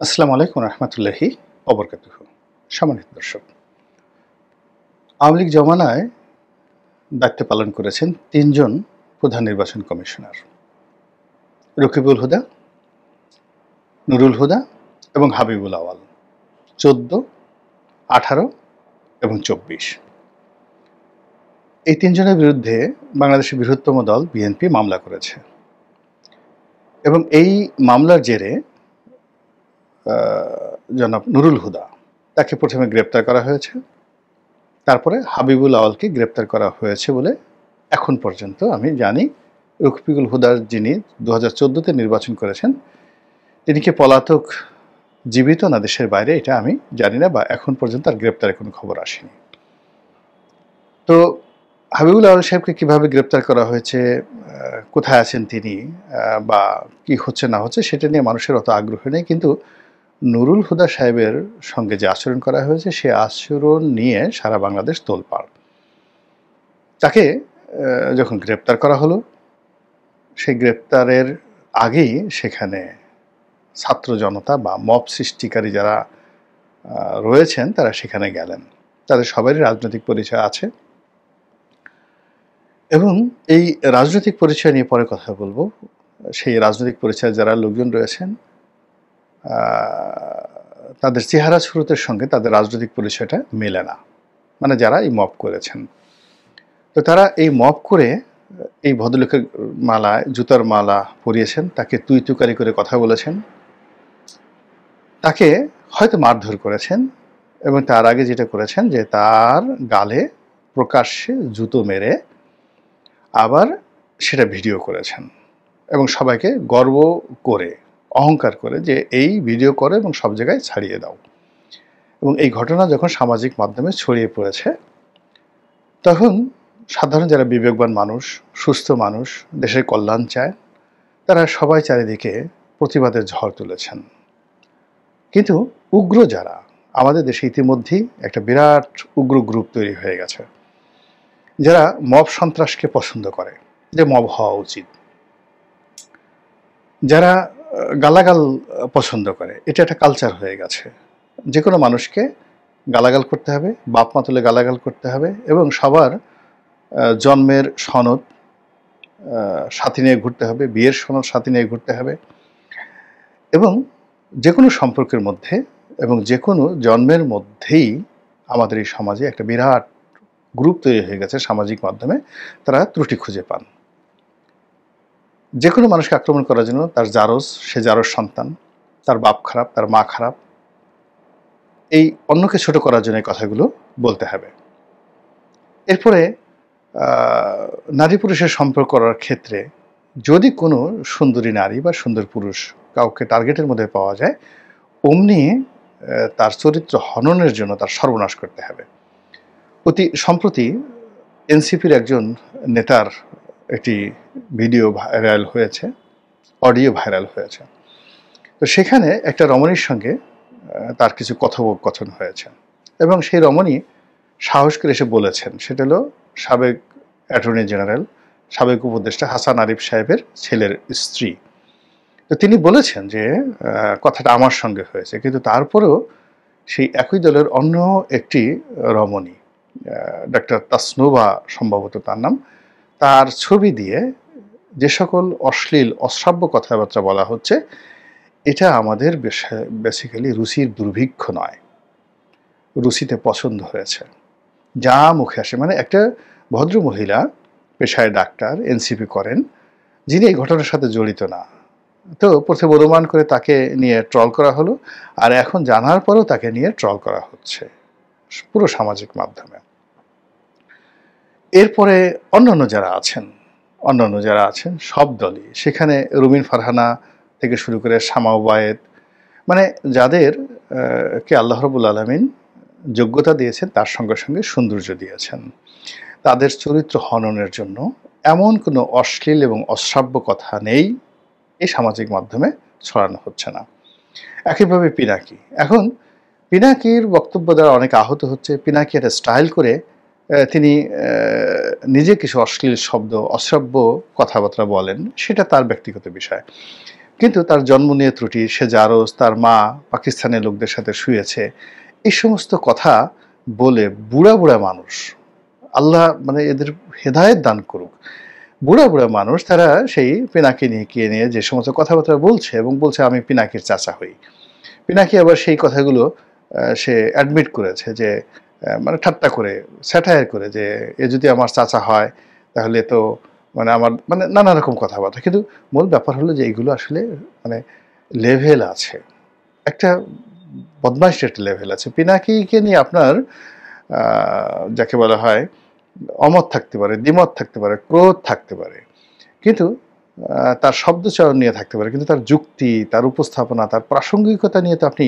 আসসালামু আলাইকুম রহমতুল্লাহি অবরকাতুহ। সম্মানিত দর্শক, আওয়ামী লীগ জমানায় দায়িত্ব পালন করেছেন তিনজন প্রধান নির্বাচন কমিশনার: রকিবুল হুদা, নুরুল হুদা এবং হাবিবুল আওয়াল। 14, 18 এবং 24 এই তিনজনের বিরুদ্ধে বাংলাদেশের বৃহত্তম দল বিএনপি মামলা করেছে এবং এই মামলার জেরে জনাব নুরুল হুদা তাকে প্রথমে গ্রেপ্তার করা হয়েছে, তারপরে হাবিবুল আওয়ালকে গ্রেপ্তার করা হয়েছে বলে এখন পর্যন্ত আমি জানি। রকিবুল হুদার যিনি 2014-তে নির্বাচন করেছেন, তিনি কি পলাতক, জীবিত না দেশের বাইরে, এটা আমি জানি না, বা এখন পর্যন্ত আর গ্রেপ্তারের কোনো খবর আসেনি। তো হাবিবুল আওয়াল সাহেবকে কিভাবে গ্রেপ্তার করা হয়েছে, কোথায় আছেন তিনি, বা কি হচ্ছে না হচ্ছে সেটা নিয়ে মানুষের অত আগ্রহ নেই, কিন্তু নুরুল হুদা সাহেবের সঙ্গে যে আচরণ করা হয়েছে সে আচরণ নিয়ে সারা বাংলাদেশ তোলপাড়। তাকে যখন গ্রেপ্তার করা হলো, সেই গ্রেপ্তারের আগেই সেখানে ছাত্র জনতা বা মব সৃষ্টিকারী যারা রয়েছেন তারা সেখানে গেলেন। তাদের সবারই রাজনৈতিক পরিচয় আছে এবং এই রাজনৈতিক পরিচয় নিয়ে পরে কথা বলবো। সেই রাজনৈতিক পরিচয়ে যারা লোকজন রয়েছেন তাদের চেহারা সুরতের সঙ্গে তাদের রাজনৈতিক পরিচয়টা মেলে না, মানে যারা এই মব করেছেন। তো তারা এই মব করে এই ভদ্রলোকের মালায় জুতার মালা পরিয়েছেন, তাকে তুই তুকারি করে কথা বলেছেন, তাকে হয়তো মারধর করেছেন এবং তার আগে যেটা করেছেন যে তার গালে প্রকাশ্যে জুতো মেরে আবার সেটা ভিডিও করেছেন এবং সবাইকে গর্ব করে, অহংকার করে যে এই ভিডিও করে এবং সব জায়গায় ছাড়িয়ে দাও। এবং এই ঘটনা যখন সামাজিক মাধ্যমে ছড়িয়ে পড়েছে, তখন সাধারণ যারা বিবেকবান মানুষ, সুস্থ মানুষ, দেশের কল্যাণ চায়, তারা সবাই চারিদিকে প্রতিবাদের ঝড় তুলেছেন। কিন্তু উগ্র যারা, আমাদের দেশে ইতিমধ্যেই একটা বিরাট উগ্র গ্রুপ তৈরি হয়ে গেছে, যারা মব সন্ত্রাসকে পছন্দ করে, যে মব হওয়া উচিত, যারা গালাগাল পছন্দ করে, এটা একটা কালচার হয়ে গেছে। যে কোনো মানুষকে গালাগাল করতে হবে, বাপ মা তুলে গালাগাল করতে হবে এবং সবার জন্মের সনদ সাথী নিয়ে ঘুরতে হবে, বিয়ের সনদ সাথী নিয়ে ঘুরতে হবে এবং যে কোনো সম্পর্কের মধ্যে এবং যে কোনো জন্মের মধ্যেই আমাদের এই সমাজে একটা বিরাট গ্রুপ তৈরি হয়ে গেছে সামাজিক মাধ্যমে। তারা ত্রুটি খুঁজে পান যে কোনো মানুষকে আক্রমণ করার জন্য। তার জারজ, সে জারজ সন্তান, তার বাপ খারাপ, তার মা খারাপ, এই অন্যকে ছোট করার জন্য এই কথাগুলো বলতে হবে। এরপরে নারী পুরুষের সম্পর্ক করার ক্ষেত্রে যদি কোনো সুন্দরী নারী বা সুন্দর পুরুষ কাউকে টার্গেটের মধ্যে পাওয়া যায়, অমনি তার চরিত্র হননের জন্য তার সর্বনাশ করতে হবে। অতি সম্প্রতি এনসিপির একজন নেতার একটি ভিডিও ভাইরাল হয়েছে, অডিও ভাইরাল হয়েছে। তো সেখানে একটা রমণীর সঙ্গে তার কিছু কথোপকথন হয়েছে এবং সেই রমণী সাহস করে এসে বলেছেন, সেটা হলো সাবেক অ্যাটর্নি জেনারেল, সাবেক উপদেষ্টা হাসান আরিফ সাহেবের ছেলের স্ত্রী। তো তিনি বলেছেন যে কথাটা আমার সঙ্গে হয়েছে, কিন্তু তারপরেও সেই একই দলের অন্য একটি রমণী, ডক্টর তাসনুভা সম্ভবত তার নাম, তার ছবি দিয়ে যে সকল অশ্লীল অশ্রাব্য কথাবার্তা বলা হচ্ছে, এটা আমাদের বেসিক্যালি রুচির দুর্ভিক্ষ নয়, রুচিতে পছন্দ হয়েছে, যা মুখে আসে। মানে একটা ভদ্র মহিলা, পেশায় ডাক্তার, এনসিপি করেন, যিনি এই ঘটনার সাথে জড়িত না, তো প্রথমে অনুমান করে তাকে নিয়ে ট্রল করা হলো, আর এখন জানার পরেও তাকে নিয়ে ট্রল করা হচ্ছে পুরো সামাজিক মাধ্যমে। এরপরে অন্যান্য যারা আছেন সব দলই, সেখানে রুমিন ফারহানা থেকে শুরু করে শামা ওবায়েদ, মানে যাদের কে আল্লাহ রাব্বুল আলামিন যোগ্যতা দিয়েছেন, তার সঙ্গে সঙ্গে সৌন্দর্য দিয়েছেন, তাদের চরিত্র হননের জন্য এমন কোনো অশ্লীল এবং অশ্রাব্য কথা নেই এই সামাজিক মাধ্যমে ছড়ানো হচ্ছে না। একইভাবে পিনাকি, এখন পিনাকির বক্তব্য দ্বারা অনেকে আহত হচ্ছে। পিনাকি একটা স্টাইল করে তিনি নিজে কিছু অশ্লীল শব্দ, অশ্রাব্য কথাবার্তা বলেন, সেটা তার ব্যক্তিগত বিষয়। কিন্তু তার জন্ম নিয়ে ত্রুটি, সে জারজ, তার মা পাকিস্তানের লোকদের সাথে শুয়েছে, এই সমস্ত কথা বলে বুড়া বুড়া মানুষ, আল্লাহ মানে এদের হেদায়েত দান করুক, বুড়া বুড়া মানুষ তারা সেই পিনাকি নিয়ে যে সমস্ত কথাবার্তা বলছে এবং বলছে আমি পিনাকির চাচা হই। পিনাকি আবার সেই কথাগুলো সে অ্যাডমিট করেছে যে মানে ঠাট্টা করে, স্যাটায়ার করে, যে এ যদি আমার চাচা হয় তাহলে তো মানে আমার মানে নানা রকম কথাবার্তা। কিন্তু মূল ব্যাপার হলো যে এইগুলো আসলে মানে লেভেল আছে, একটা বদমাইশের একটা লেভেল আছে। পিনাকিকে নিয়ে আপনার যাকে বলা হয় অমত থাকতে পারে, দ্বিমত থাকতে পারে, ক্রোধ থাকতে পারে, কিন্তু তার শব্দচয়ন নিয়ে থাকতে পারে, কিন্তু তার যুক্তি, তার উপস্থাপনা, তার প্রাসঙ্গিকতা নিয়ে তো আপনি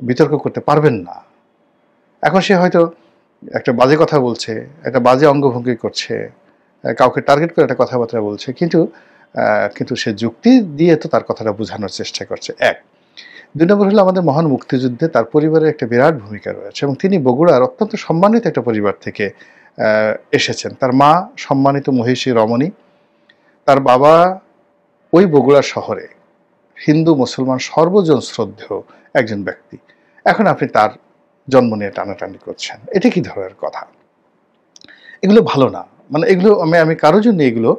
বিতর্ক করতে পারবেন না। এখন সে হয়তো একটা বাজে কথা বলছে, একটা বাজে অঙ্গভঙ্গি করছে, কাউকে টার্গেট করে একটা কথাবার্তা বলছে, কিন্তু সে যুক্তি দিয়ে তো তার কথাটা বোঝানোর চেষ্টা করছে। এক, দুই নম্বর হলো আমাদের মহান মুক্তিযুদ্ধে তার পরিবারের একটা বিরাট ভূমিকা রয়েছে এবং তিনি বগুড়ার অত্যন্ত সম্মানিত একটা পরিবার থেকে এসেছেন। তার মা সম্মানিত মহিষী রমণী, তার বাবা ওই বগুড়া শহরে হিন্দু মুসলমান সর্বজন শ্রদ্ধেয় একজন ব্যক্তি। এখন আপনি তার জন্ম নিয়ে টানাটানি করছেন, এটা কি ধরনের কথা? এগুলো ভালো না, মানে এগুলো আমি কারোর জন্য এগুলো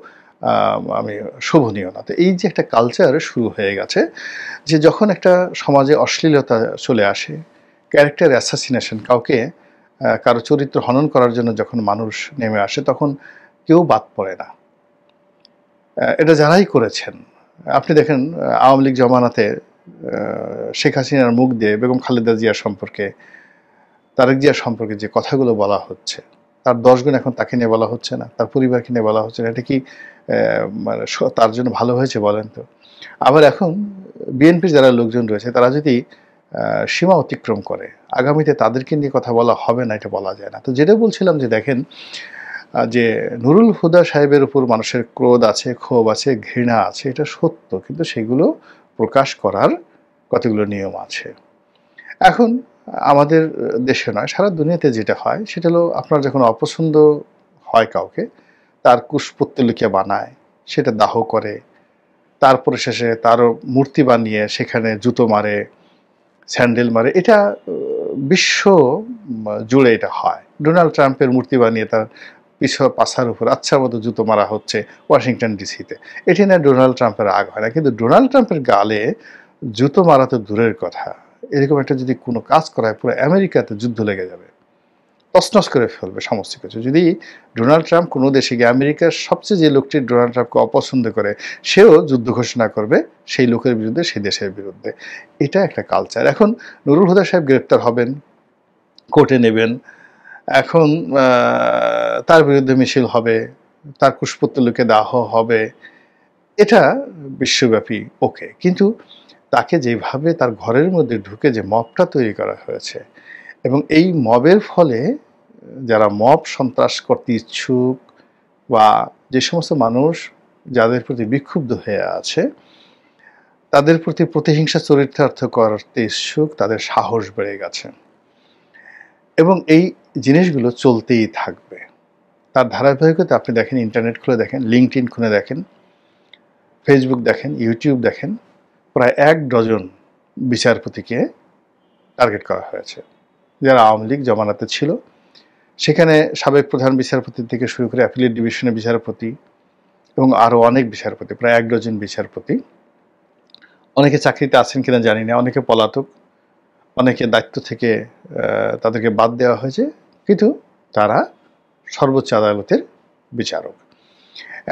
আমি শোভনীয় না। তো এই যে একটা কালচার শুরু হয়ে গেছে, যে যখন একটা সমাজে অশ্লীলতা চলে আসে, ক্যারেক্টার অ্যাসাসিনেশন, কাউকে কারো চরিত্র হনন করার জন্য যখন মানুষ নেমে আসে, তখন কেউ বাদ পড়ে না। এটা যারাই করেছেন, আপনি দেখেন আওয়ামী লীগ জমানাতে শেখ হাসিনার মুখ দিয়ে বেগম খালেদা জিয়া সম্পর্কে, তারেক জিয়া সম্পর্কে যে কথাগুলো বলা হচ্ছে, তার 10 গুণ এখন তাকে নিয়ে বলা হচ্ছে না, তার পরিবারকে নিয়ে বলা হচ্ছে না। এটা কি মানে তার জন্য ভালো হয়েছে বলেন তো? আবার এখন বিএনপির যারা লোকজন রয়েছে তারা যদি সীমা অতিক্রম করে, আগামীতে তাদেরকে নিয়ে কথা বলা হবে না, এটা বলা যায় না। তো যেটা বলছিলাম যে দেখেন যে নুরুল হুদা সাহেবের উপর মানুষের ক্রোধ আছে, ক্ষোভ আছে, ঘৃণা আছে, এটা সত্য, কিন্তু সেগুলো প্রকাশ করার কতগুলো নিয়ম আছে। এখন আমাদের দেশে নয়, সারা দুনিয়াতে যেটা হয় সেটা হলো আপনার যখন অপছন্দ হয় কাউকে, তার কুশপুত্তলিকা বানায়, সেটা দাহ করে, তারপরে শেষে তারও মূর্তি বানিয়ে সেখানে জুতো মারে, স্যান্ডেল মারে। এটা বিশ্ব জুড়ে এটা হয়। ডোনাল্ড ট্রাম্পের মূর্তি বানিয়ে তার পাছার উপর আচ্ছা মতো জুতো মারা হচ্ছে ওয়াশিংটন ডিসিতে। এটি না ডোনাল্ড ট্রাম্পের রাগ হয় না, কিন্তু ডোনাল্ড ট্রাম্পের গালে জুতো মারা তো দূরের কথা, এরকম একটা যদি কোনো কাজ করায় পুরো আমেরিকাতে যুদ্ধ লেগে যাবে, তছনছ করে ফেলবে সমস্ত কিছু। যদি ডোনাল্ড ট্রাম্প কোনো দেশে গিয়ে, আমেরিকার সবচেয়ে যে লোকটি ডোনাল্ড ট্রাম্পকে অপছন্দ করে, সেও যুদ্ধ ঘোষণা করবে সেই লোকের বিরুদ্ধে, সেই দেশের বিরুদ্ধে। এটা একটা কালচার। এখন নুরুল হুদা সাহেব গ্রেপ্তার হবেন, কোর্টে নেবেন, এখন তার বিরুদ্ধে মিছিল হবে, তার কুশপুত্তলিকে দাহ হবে, এটা বিশ্বব্যাপী ওকে। কিন্তু তাকে যেভাবে তার ঘরের মধ্যে ঢুকে যে মবটা তৈরি করা হয়েছে, এবং এই মবের ফলে যারা মব সন্ত্রাস করতে ইচ্ছুক বা যে সমস্ত মানুষ যাদের প্রতি বিক্ষুব্ধ হয়ে আছে, তাদের প্রতি প্রতিহিংসা চরিতার্থ করতে ইচ্ছুক, তাদের সাহস বেড়ে গেছে এবং এই জিনিসগুলো চলতেই থাকবে। তার ধারাবাহিকতা আপনি দেখেন, ইন্টারনেট খুলে দেখেন, লিঙ্কডইন খুলে দেখেন, ফেসবুক দেখেন, ইউটিউব দেখেন, প্রায় 1 ডজন বিচারপতিকে টার্গেট করা হয়েছে যারা আওয়ামী লীগ জমানাতে ছিল। সেখানে সাবেক প্রধান বিচারপতি থেকে শুরু করে অ্যাপিলেট ডিভিশনের বিচারপতি এবং আরও অনেক বিচারপতি, প্রায় 1 ডজন বিচারপতি। অনেকে চাকরিতে আছেন কিনা জানি না, অনেকে পলাতক, অনেকে দায়িত্ব থেকে তাদেরকে বাদ দেওয়া হয়েছে, কিন্তু তারা সর্বোচ্চ আদালতের বিচারক।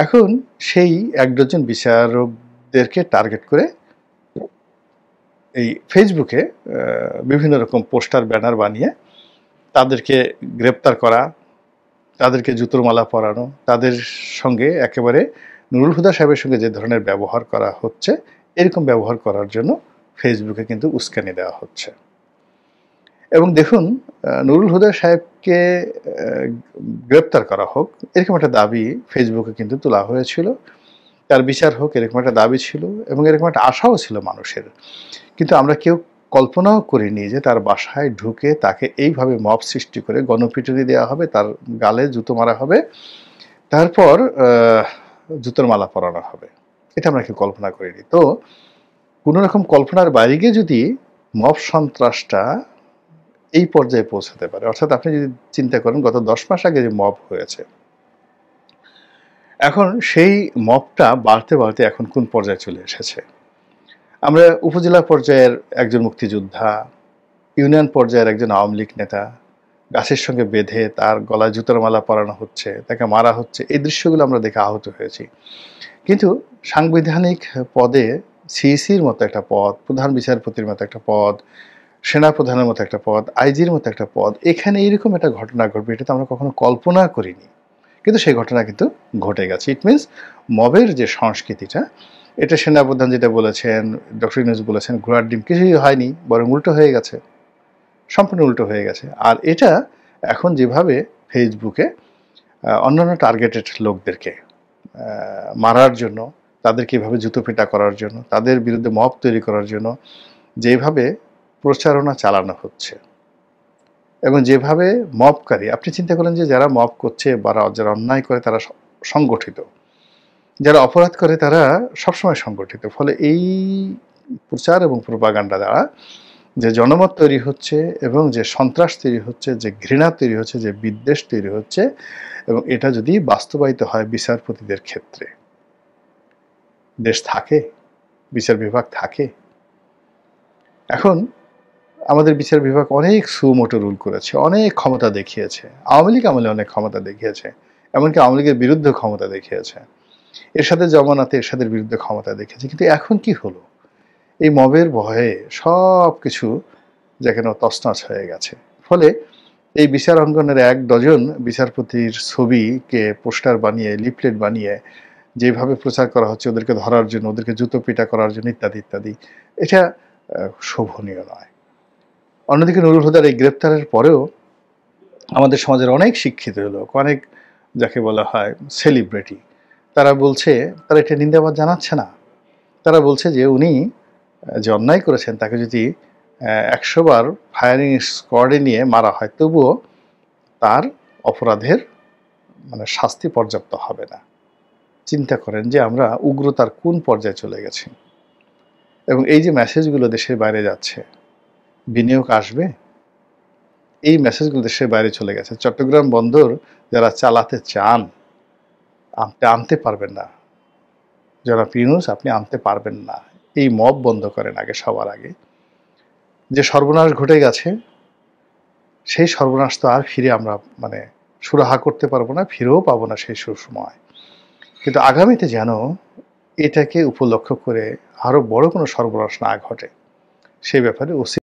এখন সেই 1 ডজন বিচারকদেরকে টার্গেট করে এই ফেসবুকে বিভিন্ন রকম পোস্টার ব্যানার বানিয়ে তাদেরকে গ্রেপ্তার করা, তাদেরকে জুতোর মালা পরানো, তাদের সঙ্গে একেবারে নুরুল হুদা সাহেবের সঙ্গে যে ধরনের ব্যবহার করা হচ্ছে, এরকম ব্যবহার করার জন্য ফেসবুকে কিন্তু উস্কানি দেওয়া হচ্ছে। এবং দেখুন, নুরুল হুদা সাহেবকে গ্রেপ্তার করা হোক এরকম একটা দাবি ফেসবুকে কিন্তু তোলা হয়েছিল, তার বিচার হোক এরকম একটা দাবি ছিল এবং এরকম একটা আশাও ছিল মানুষের। কিন্তু আমরা কেউ কল্পনাও করিনি যে তার বাসায় ঢুকে তাকে এইভাবে মব সৃষ্টি করে গণপিটুনি দেওয়া হবে, তার গালে জুতো মারা হবে, তারপর জুতোর মালা পরানো হবে। এটা আমরা কেউ কল্পনা করিনি। তো কোনো রকম কল্পনার বাইরে গিয়ে যদি মব সন্ত্রাসটা এই পর্যায়ে পৌঁছাতে পারে, অর্থাৎ আপনি যদি চিন্তা করেন গত 10 মাস আগে যে মব হয়েছে, এখন সেই মবটা বাড়তে বাড়তে এখন কোন পর্যায়ে চলে এসেছে। আমরা উপজেলা পর্যায়ের একজন মুক্তিযোদ্ধা, ইউনিয়ন পর্যায়ের একজন আওয়ামী লীগ নেতা গাছের সঙ্গে বেঁধে তার গলায় জুতার মালা পরানো হচ্ছে, তাকে মারা হচ্ছে, এই দৃশ্যগুলো আমরা দেখে আহত হয়েছি। কিন্তু সাংবিধানিক পদে সিইসির মতো একটা পদ, প্রধান বিচারপতির মতো একটা পদ, সেনাপ্রধানের মতো একটা পদ, আইজির মতো একটা পদ, এখানে এরকম একটা ঘটনা ঘটবে এটা তো আমরা কখনো কল্পনা করিনি, কিন্তু সেই ঘটনা কিন্তু ঘটে গেছে। ইট মিনস মবের যে সংস্কৃতিটা, এটা সেনাপ্রধান যেটা বলেছেন, ডক্টর ইউনূস বলেছেন, ঘোড়ার ডিম, কিছুই হয়নি, বরং উল্টো হয়ে গেছে, সম্পূর্ণ উল্টো হয়ে গেছে। আর এটা এখন যেভাবে ফেসবুকে অন্যান্য টার্গেটেড লোকদেরকে মারার জন্য, তাদেরকে এভাবে জুতো পেটা করার জন্য, তাদের বিরুদ্ধে মব তৈরি করার জন্য যেভাবে প্রচারণা চালানো হচ্ছে, এবং যেভাবে মবকারী, আপনি চিন্তা করেন যে যারা মব করছে বা যারা অন্যায় করে তারা সংগঠিত, যারা অপরাধ করে তারা সবসময় সংগঠিত। ফলে এই প্রচার এবং প্রোপাগান্ডা দ্বারা যে জনমত তৈরি হচ্ছে এবং যে সন্ত্রাস তৈরি হচ্ছে, যে ঘৃণা তৈরি হচ্ছে, যে বিদ্বেষ তৈরি হচ্ছে, এবং এটা যদি বাস্তবায়িত হয় বিচারপতিদের ক্ষেত্রে, দেশ থাকে, বিচার বিভাগ থাকে। এখন আমাদের বিচার বিভাগ অনেক সুমোটো রুল করেছে, অনেক ক্ষমতা দেখিয়েছে, আওয়ামী লীগ আমলে অনেক ক্ষমতা দেখিয়েছে, এমনকি আওয়ামী লীগের বিরুদ্ধে ক্ষমতা দেখিয়েছে, এরশাদের জমানাতে এরশাদের বিরুদ্ধে ক্ষমতা দেখিয়েছে। কিন্তু এখন কি হলো, এই মবের ভয়ে সব কিছু যেখানে তছনছ হয়ে গেছে। ফলে এই বিচার অঙ্গনের 1 ডজন বিচারপতির ছবিকে পোস্টার বানিয়ে, লিফলেট বানিয়ে যেভাবে প্রচার করা হচ্ছে ওদেরকে ধরার জন্য, ওদেরকে জুতো পিটা করার জন্য, ইত্যাদি ইত্যাদি, এটা শোভনীয় নয়। অন্যদিকে নুরুল হুদার এই গ্রেপ্তারের পরেও আমাদের সমাজের অনেক শিক্ষিত লোক, অনেক যাকে বলা হয় সেলিব্রিটি, তারা বলছে, তারা এটা নিন্দাবাদ জানাচ্ছে না, তারা বলছে যে উনি যে অন্যায় করেছেন তাকে যদি 100 বার ফায়ারিং স্কোয়াডে নিয়ে মারা হয় তবুও তার অপরাধের শাস্তি পর্যাপ্ত হবে না। চিন্তা করেন যে আমরা উগ্রতার কোন পর্যায়ে চলে গেছি। এবং এই যে মেসেজগুলো দেশের বাইরে যাচ্ছে, বিনিয়োগ আসবে, এই মেসেজগুলো দেশের বাইরে চলে গেছে। চট্টগ্রাম বন্দর যারা চালাতে চান আনতে পারবেন না, যারা ইউনূস আপনি আনতে পারবেন না। এই মব বন্ধ করেন আগে, সবার আগে। যে সর্বনাশ ঘটে গেছে সেই সর্বনাশ তো আর ফিরে আমরা সুরাহা করতে পারবো না, ফিরেও পাবো না সেই সুসময়। কিন্তু আগামীতে যেন এটাকে উপলক্ষ করে আরো বড় কোনো সর্বনাশ না ঘটে, সেই ব্যাপারে